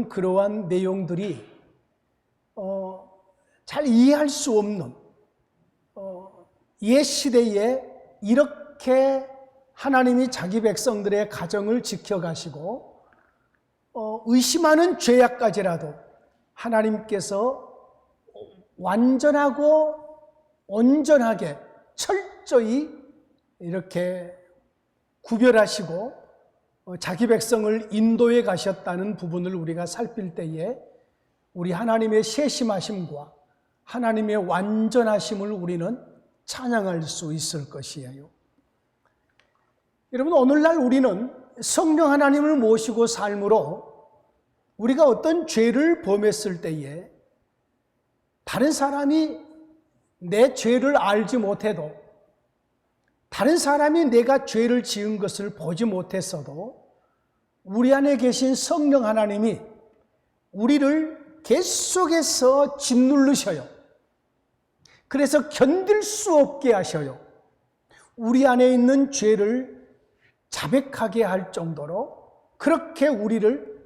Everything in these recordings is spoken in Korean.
그러한 내용들이 잘 이해할 수 없는 옛 시대에 이렇게 하나님이 자기 백성들의 가정을 지켜가시고 의심하는 죄악까지라도 하나님께서 완전하고 온전하게 철저히 이렇게 구별하시고 자기 백성을 인도해 가셨다는 부분을 우리가 살필 때에 우리 하나님의 세심하심과 하나님의 완전하심을 우리는 찬양할 수 있을 것이에요. 여러분, 오늘날 우리는 성령 하나님을 모시고 삶으로 우리가 어떤 죄를 범했을 때에 다른 사람이 내 죄를 알지 못해도, 다른 사람이 내가 죄를 지은 것을 보지 못했어도 우리 안에 계신 성령 하나님이 우리를 계속해서 짓누르셔요. 그래서 견딜 수 없게 하셔요. 우리 안에 있는 죄를 자백하게 할 정도로 그렇게 우리를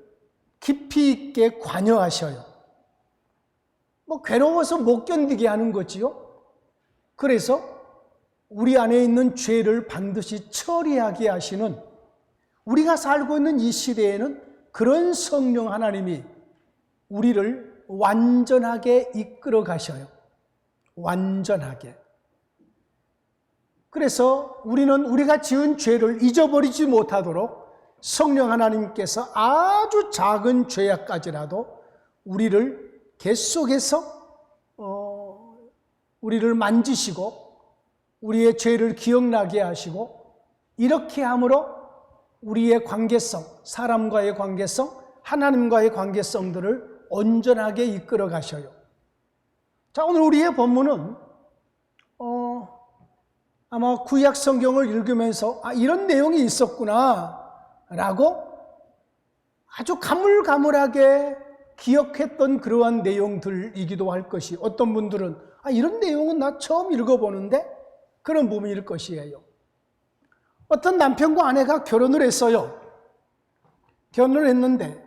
깊이 있게 관여하셔요. 괴로워서 못 견디게 하는 거지요. 그래서 우리 안에 있는 죄를 반드시 처리하게 하시는, 우리가 살고 있는 이 시대에는 그런 성령 하나님이 우리를 완전하게 이끌어 가셔요. 완전하게. 그래서 우리는 우리가 지은 죄를 잊어버리지 못하도록 성령 하나님께서 아주 작은 죄악까지라도 우리를 계속해서 우리를 만지시고 우리의 죄를 기억나게 하시고, 이렇게 함으로 우리의 관계성, 사람과의 관계성, 하나님과의 관계성들을 온전하게 이끌어 가셔요. 자, 오늘 우리의 본문은 아마 구약 성경을 읽으면서 이런 내용이 있었구나 라고 아주 가물가물하게 기억했던 그러한 내용들이기도 할 것이, 어떤 분들은 이런 내용은 나 처음 읽어보는데, 그런 부분일 것이에요. 어떤 남편과 아내가 결혼을 했어요. 결혼을 했는데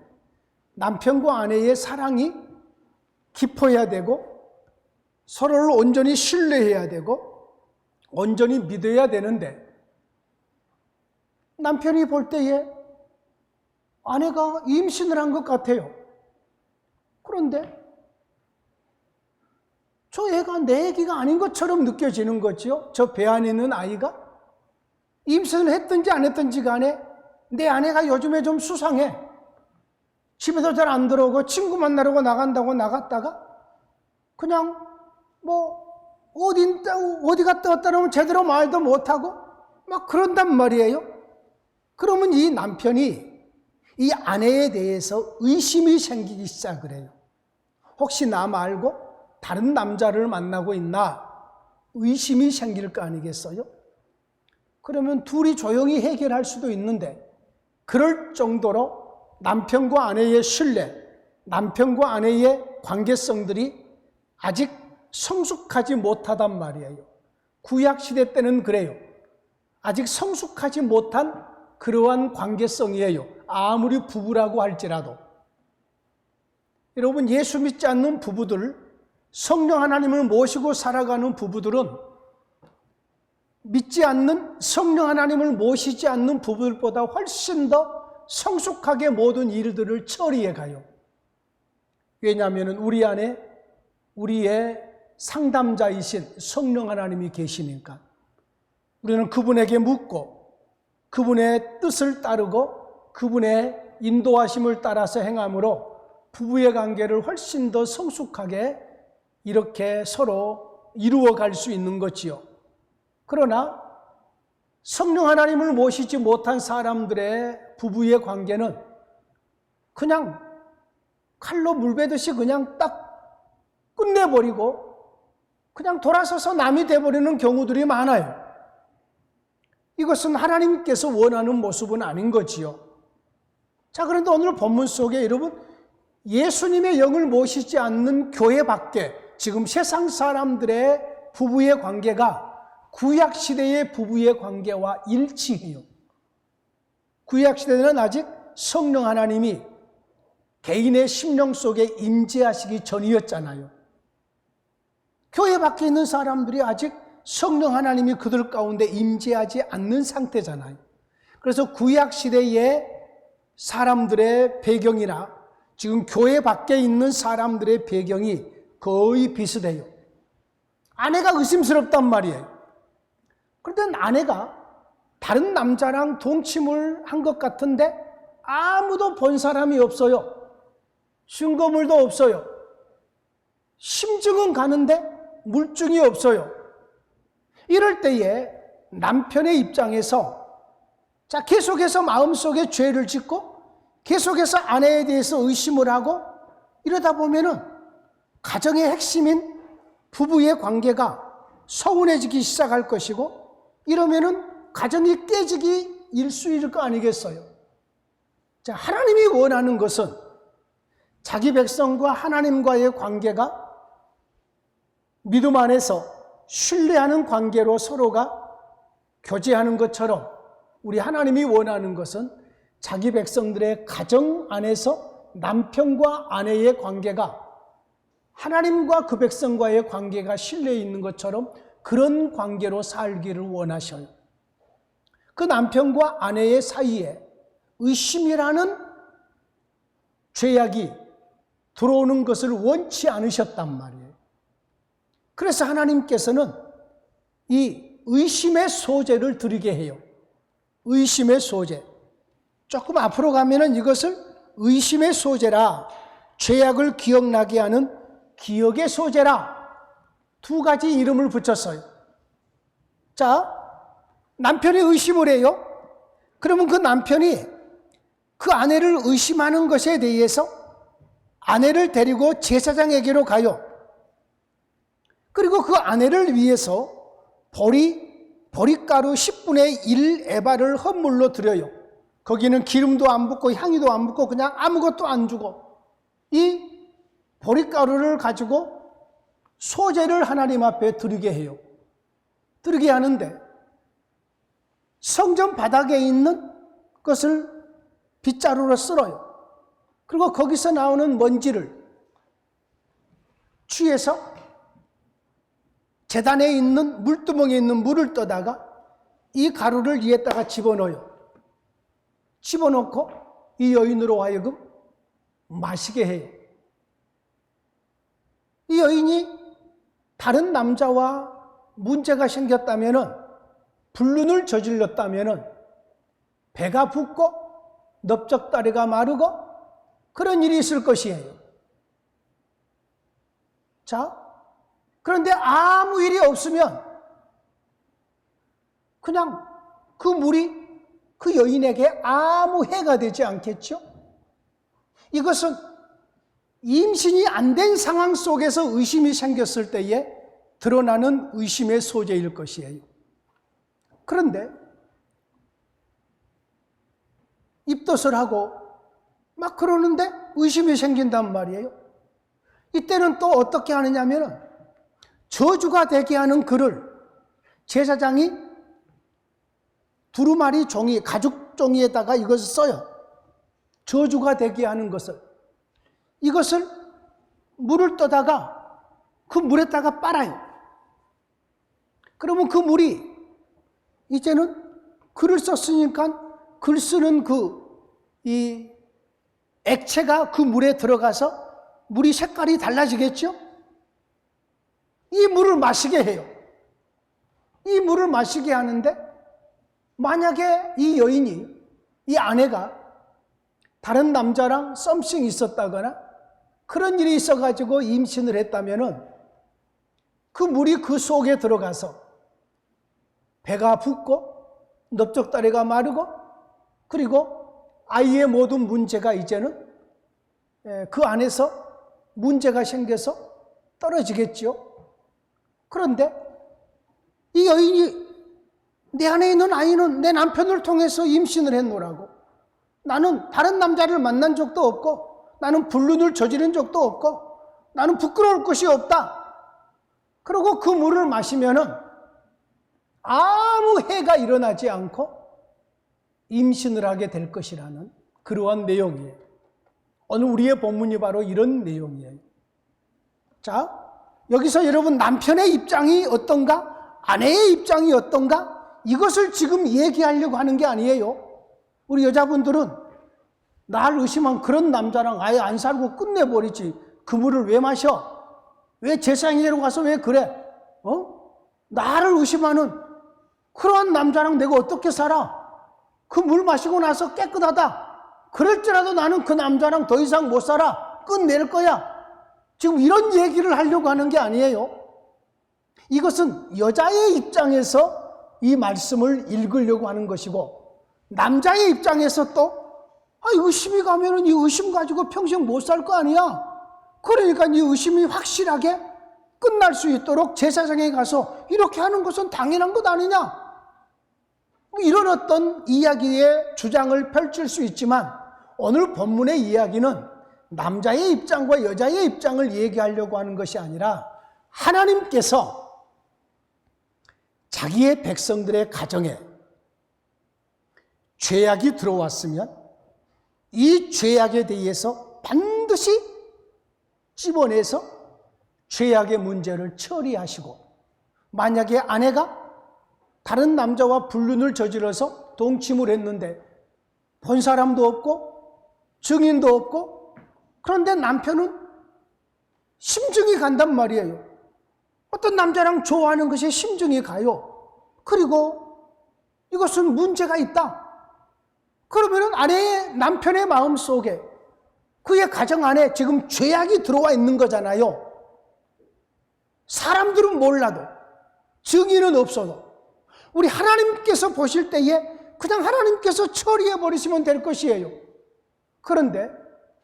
남편과 아내의 사랑이 깊어야 되고 서로를 온전히 신뢰해야 되고 온전히 믿어야 되는데, 남편이 볼 때에 아내가 임신을 한 것 같아요. 그런데 저 애가 내 애기가 아닌 것처럼 느껴지는 거죠. 저 배 안에 있는 아이가 임신을 했든지 안 했든지 간에 내 아내가 요즘에 좀 수상해. 집에서 잘 안 들어오고 친구 만나려고 나간다고 나갔다가 그냥 어디 갔다 왔다 그러면 제대로 말도 못하고 막 그런단 말이에요. 그러면 이 남편이 이 아내에 대해서 의심이 생기기 시작을 해요. 혹시 나 말고 다른 남자를 만나고 있나 의심이 생길 거 아니겠어요? 그러면 둘이 조용히 해결할 수도 있는데, 그럴 정도로 남편과 아내의 신뢰, 남편과 아내의 관계성들이 아직 성숙하지 못하단 말이에요. 구약시대 때는 그래요. 아직 성숙하지 못한 그러한 관계성이에요. 아무리 부부라고 할지라도. 여러분, 예수 믿지 않는 부부들, 성령 하나님을 모시고 살아가는 부부들은 믿지 않는, 성령 하나님을 모시지 않는 부부들보다 훨씬 더 성숙하게 모든 일들을 처리해 가요. 왜냐하면 우리 안에 우리의 상담자이신 성령 하나님이 계시니까. 우리는 그분에게 묻고 그분의 뜻을 따르고 그분의 인도하심을 따라서 행함으로 부부의 관계를 훨씬 더 성숙하게 이렇게 서로 이루어갈 수 있는 거지요. 그러나 성령 하나님을 모시지 못한 사람들의 부부의 관계는 그냥 칼로 물 베듯이 그냥 딱 끝내버리고 그냥 돌아서서 남이 돼버리는 경우들이 많아요. 이것은 하나님께서 원하는 모습은 아닌 거지요. 자, 그런데 오늘 본문 속에 여러분, 예수님의 영을 모시지 않는 교회 밖에 지금 세상 사람들의 부부의 관계가 구약시대의 부부의 관계와 일치해요. 구약시대는 아직 성령 하나님이 개인의 심령 속에 임재하시기 전이었잖아요. 교회 밖에 있는 사람들이 아직 성령 하나님이 그들 가운데 임재하지 않는 상태잖아요. 그래서 구약 시대의 사람들의 배경이나 지금 교회 밖에 있는 사람들의 배경이 거의 비슷해요. 아내가 의심스럽단 말이에요. 그런데 아내가 다른 남자랑 동침을 한 것 같은데 아무도 본 사람이 없어요. 증거물도 없어요. 심증은 가는데 물증이 없어요. 이럴 때에 남편의 입장에서 계속해서 마음속에 죄를 짓고 계속해서 아내에 대해서 의심을 하고 이러다 보면은 가정의 핵심인 부부의 관계가 서운해지기 시작할 것이고 이러면은 가정이 깨지기 일쑤일 거 아니겠어요? 자, 하나님이 원하는 것은 자기 백성과 하나님과의 관계가 믿음 안에서 신뢰하는 관계로 서로가 교제하는 것처럼 우리 하나님이 원하는 것은 자기 백성들의 가정 안에서 남편과 아내의 관계가 하나님과 그 백성과의 관계가 신뢰 있는 것처럼 그런 관계로 살기를 원하셔요. 그 남편과 아내의 사이에 의심이라는 죄악이 들어오는 것을 원치 않으셨단 말이에요. 그래서 하나님께서는 이 의심의 소재를 드리게 해요. 의심의 소재. 조금 앞으로 가면은 이것을 의심의 소재라, 죄악을 기억나게 하는 기억의 소재라 두 가지 이름을 붙였어요. 자, 남편이 의심을 해요. 그러면 그 남편이 그 아내를 의심하는 것에 대해서 아내를 데리고 제사장에게로 가요. 그리고 그 아내를 위해서 보리가루 10분의 1 에바를 헌물로 드려요. 거기는 기름도 안 붓고 향유도 안 붓고 그냥 아무것도 안 주고 이 보리가루를 가지고 소재를 하나님 앞에 드리게 해요. 드리게 하는데 성전 바닥에 있는 것을 빗자루로 쓸어요. 그리고 거기서 나오는 먼지를 취해서 제단에 있는 물두멍에 있는 물을 떠다가 이 가루를 위에다가 집어넣어요. 집어넣고 이 여인으로 하여금 마시게 해요. 이 여인이 다른 남자와 문제가 생겼다면은 불륜을 저질렀다면은 배가 붓고 넓적다리가 마르고 그런 일이 있을 것이에요. 자, 그런데 아무 일이 없으면 그냥 그 물이 그 여인에게 아무 해가 되지 않겠죠? 이것은 임신이 안 된 상황 속에서 의심이 생겼을 때에 드러나는 의심의 소재일 것이에요. 그런데 입덧을 하고 막 그러는데 의심이 생긴단 말이에요. 이때는 또 어떻게 하느냐면 저주가 되게 하는 글을 제사장이 두루마리 종이, 가죽 종이에다가 이것을 써요. 저주가 되게 하는 것을. 이것을 물을 떠다가 그 물에다가 빨아요. 그러면 그 물이 이제는 글을 썼으니까 글 쓰는 이 액체가 그 물에 들어가서 물이 색깔이 달라지겠죠? 이 물을 마시게 해요. 이 물을 마시게 하는데 만약에 이 여인이, 이 아내가 다른 남자랑 썸씽이 있었다거나 그런 일이 있어가지고 임신을 했다면은 그 물이 그 속에 들어가서 배가 붓고 넓적다리가 마르고 그리고 아이의 모든 문제가 이제는 그 안에서 문제가 생겨서 떨어지겠죠. 그런데 이 여인이 내 안에 있는 아이는 내 남편을 통해서 임신을 했노라고. 나는 다른 남자를 만난 적도 없고 나는 불륜을 저지른 적도 없고 나는 부끄러울 것이 없다. 그리고 그 물을 마시면은 아무 해가 일어나지 않고 임신을 하게 될 것이라는 그러한 내용이에요. 오늘 우리의 본문이 바로 이런 내용이에요. 자, 여기서 여러분 남편의 입장이 어떤가? 아내의 입장이 어떤가? 이것을 지금 얘기하려고 하는 게 아니에요. 우리 여자분들은 나를 의심한 그런 남자랑 아예 안 살고 끝내버리지. 그 물을 왜 마셔? 왜 제사장이로 가서 왜 그래? 나를 의심하는 그러한 남자랑 내가 어떻게 살아? 그 물 마시고 나서 깨끗하다. 그럴지라도 나는 그 남자랑 더 이상 못 살아. 끝낼 거야. 지금 이런 얘기를 하려고 하는 게 아니에요. 이것은 여자의 입장에서 이 말씀을 읽으려고 하는 것이고, 남자의 입장에서 또 의심이 가면은 이 의심 가지고 평생 못 살 거 아니야. 그러니까 이 의심이 확실하게 끝날 수 있도록 제사장에 가서 이렇게 하는 것은 당연한 것 아니냐. 이런 어떤 이야기의 주장을 펼칠 수 있지만, 오늘 본문의 이야기는 남자의 입장과 여자의 입장을 얘기하려고 하는 것이 아니라 하나님께서 자기의 백성들의 가정에 죄악이 들어왔으면 이 죄악에 대해서 반드시 집어내서 죄악의 문제를 처리하시고, 만약에 아내가 다른 남자와 불륜을 저질러서 동침을 했는데 본 사람도 없고 증인도 없고, 그런데 남편은 심증이 간단 말이에요. 어떤 남자랑 좋아하는 것이 심증이 가요. 그리고 이것은 문제가 있다. 그러면은 남편의 마음 속에, 그의 가정 안에 지금 죄악이 들어와 있는 거잖아요. 사람들은 몰라도, 증인은 없어도 우리 하나님께서 보실 때에 그냥 하나님께서 처리해 버리시면 될 것이에요. 그런데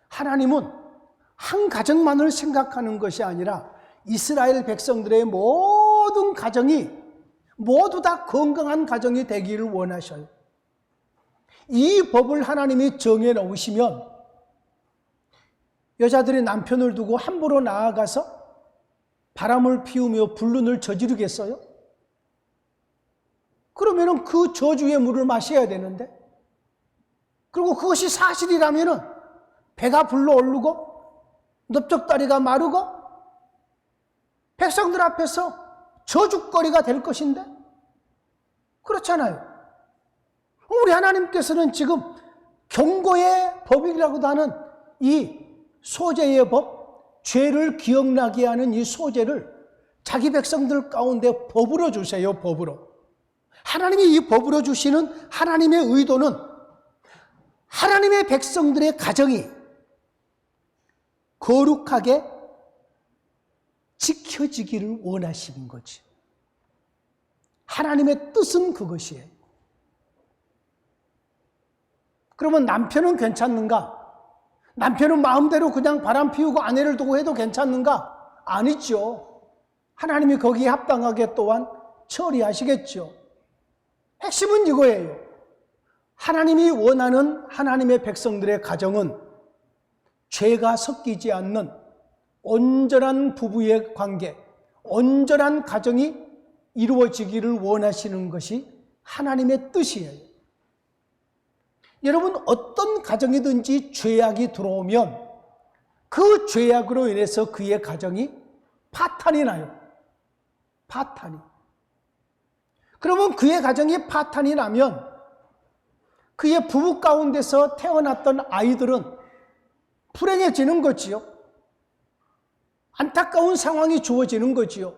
하나님은 한 가정만을 생각하는 것이 아니라 이스라엘 백성들의 모든 가정이 모두 다 건강한 가정이 되기를 원하셔요. 이 법을 하나님이 정해 놓으시면 여자들이 남편을 두고 함부로 나아가서 바람을 피우며 불륜을 저지르겠어요? 그러면은 그 저주의 물을 마셔야 되는데, 그리고 그것이 사실이라면은 배가 불러오르고 넓적다리가 마르고 백성들 앞에서 저주거리가 될 것인데, 그렇잖아요. 우리 하나님께서는 지금 경고의 법이라고도 하는 이 소재의 법, 죄를 기억나게 하는 이 소재를 자기 백성들 가운데 법으로 주세요. 법으로. 하나님이 이 법으로 주시는 하나님의 의도는 하나님의 백성들의 가정이 거룩하게 지켜지기를 원하시는 거지. 하나님의 뜻은 그것이에요. 그러면 남편은 괜찮는가? 남편은 마음대로 그냥 바람 피우고 아내를 두고 해도 괜찮는가? 아니죠. 하나님이 거기에 합당하게 또한 처리하시겠죠. 핵심은 이거예요. 하나님이 원하는 하나님의 백성들의 가정은 죄가 섞이지 않는 온전한 부부의 관계, 온전한 가정이 이루어지기를 원하시는 것이 하나님의 뜻이에요. 여러분, 어떤 가정이든지 죄악이 들어오면 그 죄악으로 인해서 그의 가정이 파탄이 나요. 파탄이. 그러면 그의 가정이 파탄이 나면 그의 부부 가운데서 태어났던 아이들은 불행해지는 거지요. 안타까운 상황이 주어지는 거지요.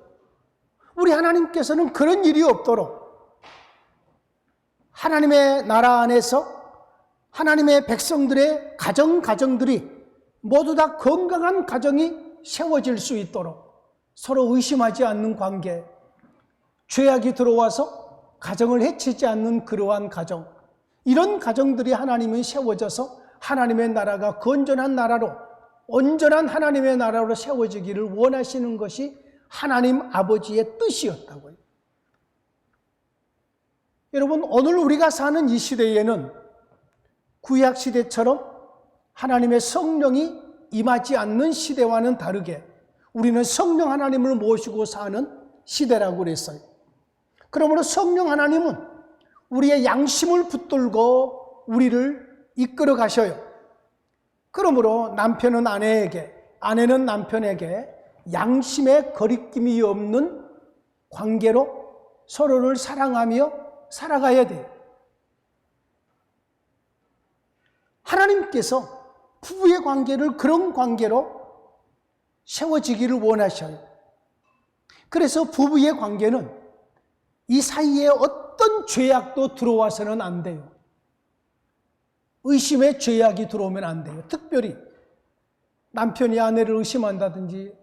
우리 하나님께서는 그런 일이 없도록 하나님의 나라 안에서 하나님의 백성들의 가정들이 모두 다 건강한 가정이 세워질 수 있도록 서로 의심하지 않는 관계, 죄악이 들어와서 가정을 해치지 않는 그러한 가정, 이런 가정들이 하나님은 세워져서 하나님의 나라가 건전한 나라로, 온전한 하나님의 나라로 세워지기를 원하시는 것이 하나님 아버지의 뜻이었다고요. 여러분, 오늘 우리가 사는 이 시대에는 구약 시대처럼 하나님의 성령이 임하지 않는 시대와는 다르게 우리는 성령 하나님을 모시고 사는 시대라고 그랬어요. 그러므로 성령 하나님은 우리의 양심을 붙들고 우리를 이끌어 가셔요. 그러므로 남편은 아내에게, 아내는 남편에게 양심의 거리낌이 없는 관계로 서로를 사랑하며 살아가야 돼요. 하나님께서 부부의 관계를 그런 관계로 세워지기를 원하셔요. 그래서 부부의 관계는 이 사이에 어떤 죄악도 들어와서는 안 돼요. 의심의 죄악이 들어오면 안 돼요. 특별히 남편이 아내를 의심한다든지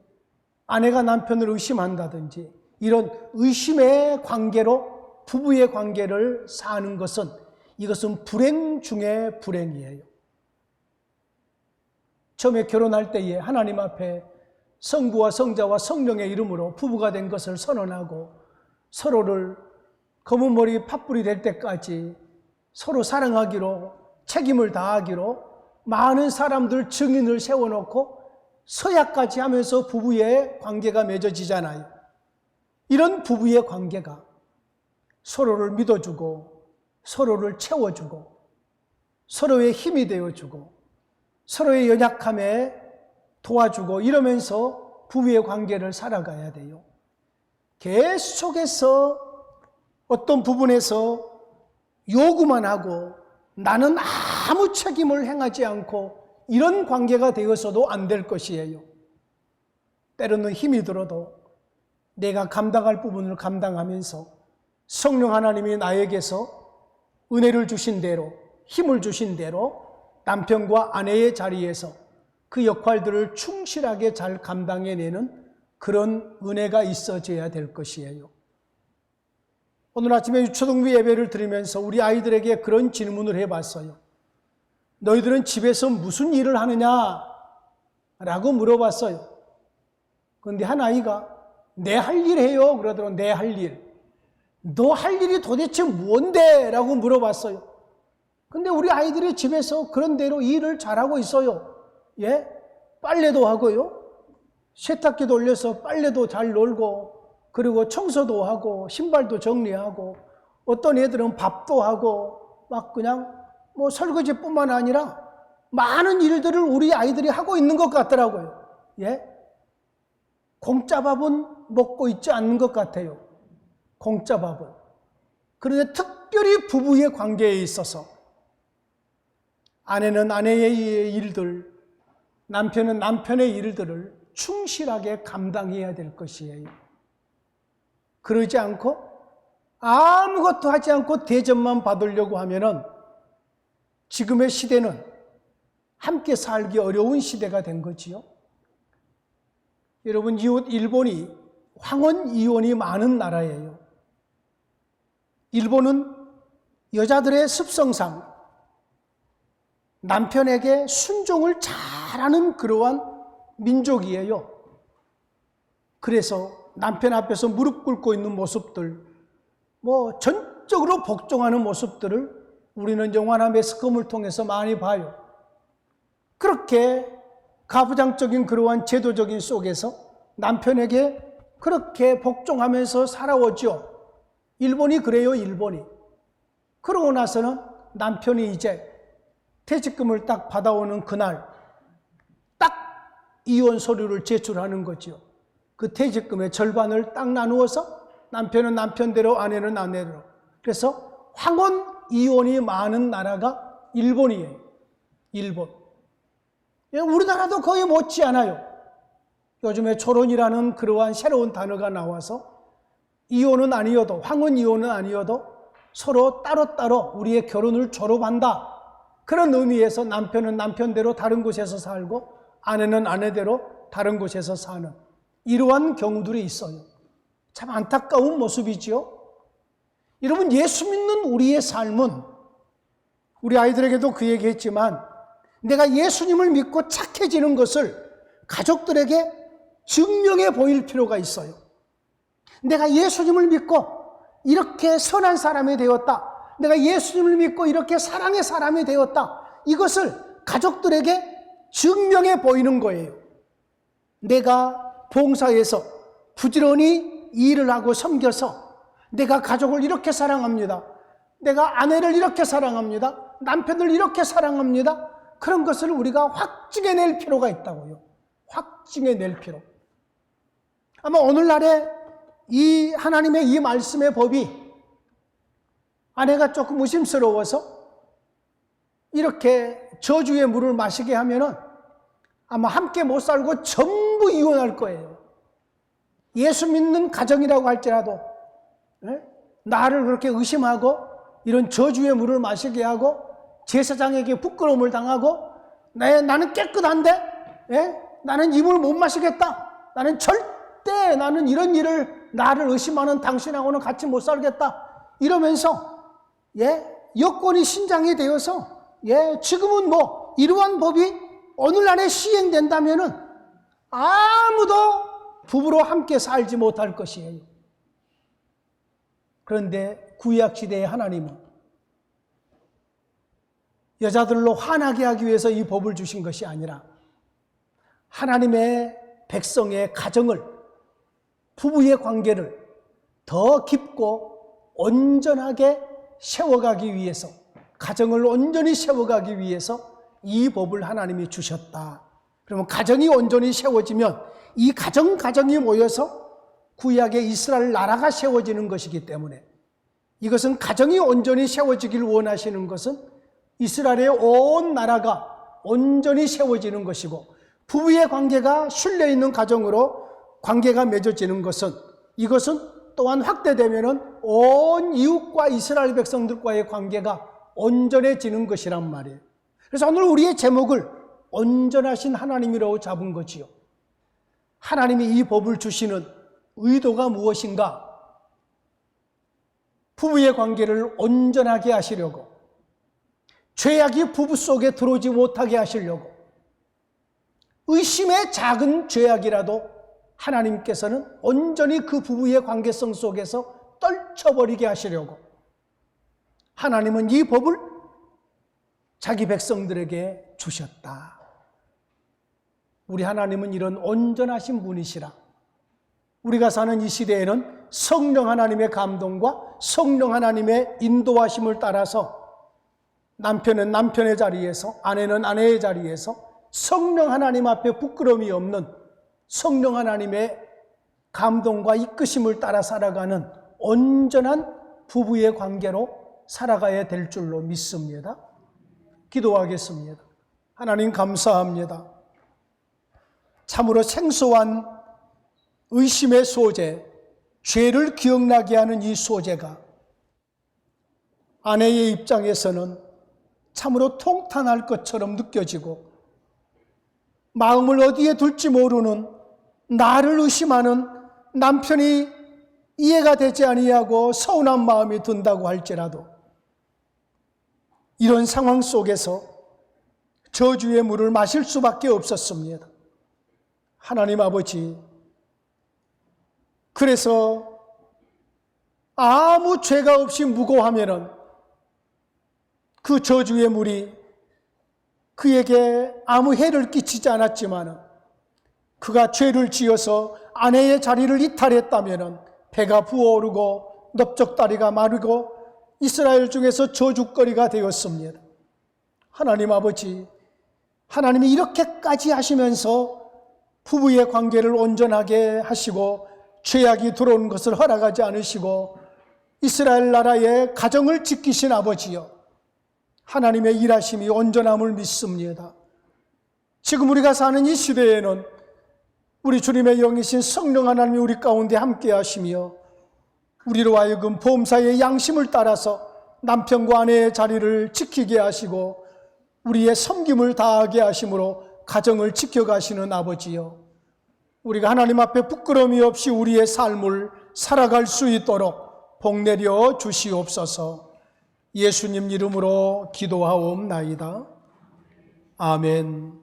아내가 남편을 의심한다든지 이런 의심의 관계로 부부의 관계를 사는 것은 이것은 불행 중에 불행이에요. 처음에 결혼할 때에 하나님 앞에 성부와 성자와 성령의 이름으로 부부가 된 것을 선언하고 서로를 검은 머리 팥불이 될 때까지 서로 사랑하기로 책임을 다하기로 많은 사람들 증인을 세워놓고 서약까지 하면서 부부의 관계가 맺어지잖아요. 이런 부부의 관계가 서로를 믿어주고 서로를 채워주고 서로의 힘이 되어주고 서로의 연약함에 도와주고 이러면서 부부의 관계를 살아가야 돼요. 계속해서 어떤 부분에서 요구만 하고 나는 아무 책임을 행하지 않고 이런 관계가 되어서도 안 될 것이에요. 때로는 힘이 들어도 내가 감당할 부분을 감당하면서 성령 하나님이 나에게서 은혜를 주신 대로 힘을 주신 대로 남편과 아내의 자리에서 그 역할들을 충실하게 잘 감당해내는 그런 은혜가 있어져야 될 것이에요. 오늘 아침에 유초등부 예배를 드리면서 우리 아이들에게 그런 질문을 해봤어요. 너희들은 집에서 무슨 일을 하느냐? 라고 물어봤어요. 그런데 한 아이가 내 할 일 해요. 그러더라고요. 내 할 일. 너 할 일이 도대체 뭔데? 라고 물어봤어요. 근데 우리 아이들이 집에서 그런 대로 일을 잘하고 있어요. 예? 빨래도 하고요. 세탁기 돌려서 빨래도 잘 놀고 그리고 청소도 하고 신발도 정리하고 어떤 애들은 밥도 하고 막 그냥 뭐 설거지뿐만 아니라 많은 일들을 우리 아이들이 하고 있는 것 같더라고요. 예? 공짜 밥은 먹고 있지 않는 것 같아요. 공짜 밥은. 그런데 특별히 부부의 관계에 있어서 아내는 아내의 일들, 남편은 남편의 일들을 충실하게 감당해야 될 것이에요. 그러지 않고 아무것도 하지 않고 대접만 받으려고 하면은 지금의 시대는 함께 살기 어려운 시대가 된 거지요. 여러분, 이웃 일본이 황혼 이혼이 많은 나라예요. 일본은 여자들의 습성상 남편에게 순종을 잘하는 그러한 민족이에요. 그래서 남편 앞에서 무릎 꿇고 있는 모습들, 뭐 전적으로 복종하는 모습들을 우리는 영화나 매스컴을 통해서 많이 봐요. 그렇게 가부장적인 그러한 제도적인 속에서 남편에게 그렇게 복종하면서 살아오죠. 일본이 그래요, 일본이. 그러고 나서는 남편이 이제 퇴직금을 딱 받아오는 그날 딱 이혼 서류를 제출하는 거죠. 그 퇴직금의 절반을 딱 나누어서 남편은 남편대로 아내는 아내대로. 그래서 황혼 이혼이 많은 나라가 일본이에요. 일본. 우리나라도 거의 못지않아요. 요즘에 초론이라는 그러한 새로운 단어가 나와서 이혼은 아니어도 황혼 이혼은 아니어도 서로 따로따로 우리의 결혼을 졸업한다. 그런 의미에서 남편은 남편대로 다른 곳에서 살고 아내는 아내대로 다른 곳에서 사는 이러한 경우들이 있어요. 참 안타까운 모습이지요. 여러분, 예수 믿는 우리의 삶은 우리 아이들에게도 그 얘기했지만 내가 예수님을 믿고 착해지는 것을 가족들에게 증명해 보일 필요가 있어요. 내가 예수님을 믿고 이렇게 선한 사람이 되었다. 내가 예수님을 믿고 이렇게 사랑의 사람이 되었다. 이것을 가족들에게 증명해 보이는 거예요. 내가 봉사에서 부지런히 일을 하고 섬겨서 내가 가족을 이렇게 사랑합니다. 내가 아내를 이렇게 사랑합니다. 남편을 이렇게 사랑합니다. 그런 것을 우리가 확증해낼 필요가 있다고요. 확증해낼 필요. 아마 오늘날에 이 하나님의 이 말씀의 법이 아내가 조금 의심스러워서 이렇게 저주의 물을 마시게 하면은 아마 함께 못 살고 전부 이혼할 거예요. 예수 믿는 가정이라고 할지라도 나를 그렇게 의심하고 이런 저주의 물을 마시게 하고 제사장에게 부끄러움을 당하고 나는 깨끗한데 나는 이 물 못 마시겠다. 나는 이런 일을 나를 의심하는 당신하고는 같이 못 살겠다. 이러면서 여건이 신장이 되어서 지금은 뭐 이러한 법이 오늘날에 시행된다면은 아무도 부부로 함께 살지 못할 것이에요. 그런데 구약 시대의 하나님은 여자들로 화나게 하기 위해서 이 법을 주신 것이 아니라 하나님의 백성의 가정을, 부부의 관계를 더 깊고 온전하게 세워가기 위해서, 가정을 온전히 세워가기 위해서 이 법을 하나님이 주셨다. 그러면 가정이 온전히 세워지면 이 가정이 모여서 구약의 이스라엘 나라가 세워지는 것이기 때문에, 이것은 가정이 온전히 세워지길 원하시는 것은 이스라엘의 온 나라가 온전히 세워지는 것이고, 부부의 관계가 신뢰있는 가정으로 관계가 맺어지는 것은, 이것은 또한 확대되면은 온 이웃과 이스라엘 백성들과의 관계가 온전해지는 것이란 말이에요. 그래서 오늘 우리의 제목을 온전하신 하나님이라고 잡은 거지요. 하나님이 이 법을 주시는 의도가 무엇인가? 부부의 관계를 온전하게 하시려고, 죄악이 부부 속에 들어오지 못하게 하시려고, 의심의 작은 죄악이라도 하나님께서는 온전히 그 부부의 관계성 속에서 떨쳐버리게 하시려고 하나님은 이 법을 자기 백성들에게 주셨다. 우리 하나님은 이런 온전하신 분이시라. 우리가 사는 이 시대에는 성령 하나님의 감동과 성령 하나님의 인도하심을 따라서 남편은 남편의 자리에서, 아내는 아내의 자리에서 성령 하나님 앞에 부끄러움이 없는 성령 하나님의 감동과 이끄심을 따라 살아가는 온전한 부부의 관계로 살아가야 될 줄로 믿습니다. 기도하겠습니다. 하나님 감사합니다. 참으로 생소한 의심의 소재, 죄를 기억나게 하는 이 소재가 아내의 입장에서는 참으로 통탄할 것처럼 느껴지고, 마음을 어디에 둘지 모르는 나를 의심하는 남편이 이해가 되지 아니하고 서운한 마음이 든다고 할지라도, 이런 상황 속에서 저주의 물을 마실 수밖에 없었습니다. 하나님 아버지, 그래서 아무 죄가 없이 무고하면은 그 저주의 물이 그에게 아무 해를 끼치지 않았지만, 그가 죄를 지어서 아내의 자리를 이탈했다면 배가 부어오르고 넓적다리가 마르고 이스라엘 중에서 저주거리가 되었습니다. 하나님 아버지, 하나님이 이렇게까지 하시면서 부부의 관계를 온전하게 하시고 죄악이 들어오는 것을 허락하지 않으시고 이스라엘 나라의 가정을 지키신 아버지여, 하나님의 일하심이 온전함을 믿습니다. 지금 우리가 사는 이 시대에는 우리 주님의 영이신 성령 하나님이 우리 가운데 함께 하시며, 우리로 하여금 범사의 양심을 따라서 남편과 아내의 자리를 지키게 하시고 우리의 섬김을 다하게 하심으로 가정을 지켜가시는 아버지여, 우리가 하나님 앞에 부끄러움이 없이 우리의 삶을 살아갈 수 있도록 복내려 주시옵소서. 예수님 이름으로 기도하옵나이다. 아멘.